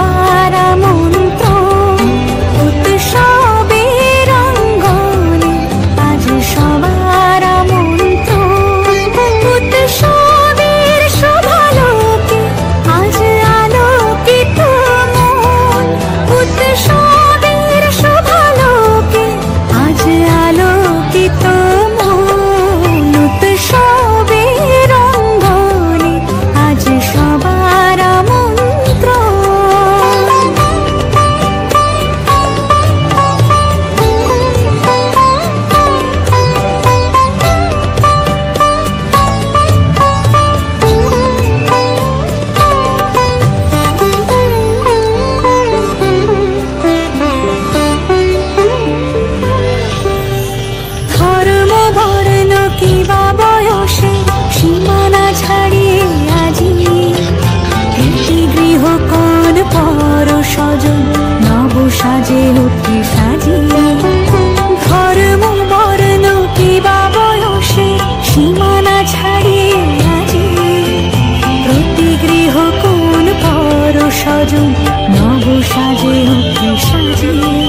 সবার আমন্ত্রণ, উৎসবের অঙ্গনে আজ সবার আমন্ত্রণ। উৎসবের শোভালোকে আজ আলোকিত মন, উৎসবের শোভালোকে আজ আলোকিত মন। উৎসবের অঙ্গনে আজ সবার আমন্ত্রণ। ধর্ম বর্ণ কিবা বয়সে সীমানা ছাড়িয়ে আজি প্রীতি গৃহ কোন পর স্বজন নব সাজে উঠে সাজিয়ে। ধর্ম বর্ণ কিবা বয়সে সীমানা ছাড়িয়ে আজি প্রতি গৃহ কোন পর স্বজন নব সাজে উঠে সাজিয়ে।